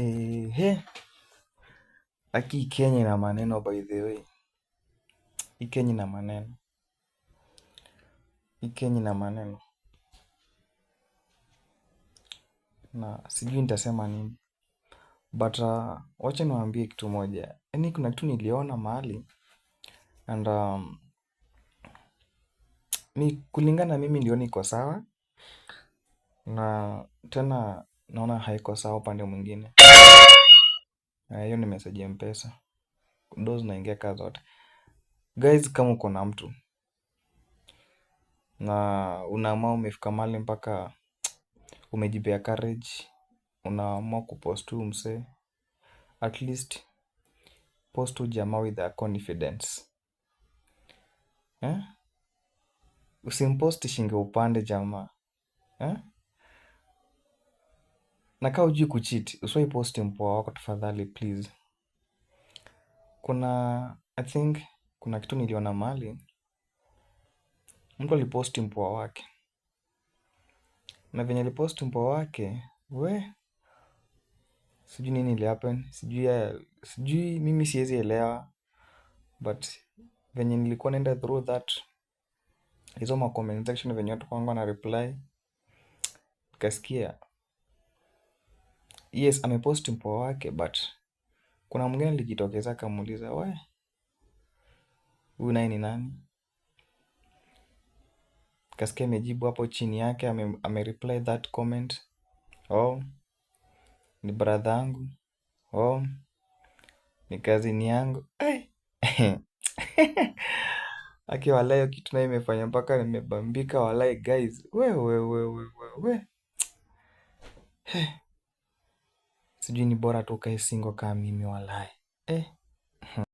He, aki Kenya ina maneno by the way. Hii Kenya ina maneno. Hii Kenya ina maneno. Na sijui nitasema nini. But wacha niwaambie kitu moja. Yaani kuna kitu niliona mahali and kulingana mimi niliona iko sawa na tena naona haiko sawa upande mwingine. Hiyo ni message ya M-Pesa. Ndo zinaingia kaa zote. Guys, kama uko na mtu na unaamua umefika mahali mpaka umejipea courage, unaamua kupost tu msee, at least post tu jamaa with a confidence. Usimpost shingo upande jamaa. Na kaa hujui kucheat, usiwahi post mpoa wako tafadhali please. I think kuna kitu niliona mahali mtu alipost mpoa wake, na venye alipost mpoa wake, sijui nini ili happen, sijui mimi siwezi elewa, but venye nilikuwa naenda through that, hizo ma comment section venye watu kwangu na reply, nikasikia yes amepost mpoa wake, but kuna mwingine alijitokeza akamuuliza huyu naye ni nani? Nikasikia amejibu hapo chini yake, amereply that comment, ni brother yangu, ni cousin yangu. Aki walai hiyo kitu nayo imefanya mpaka nimebambika walai guys. Sijui ni bora tu ukae single kama mimi walai.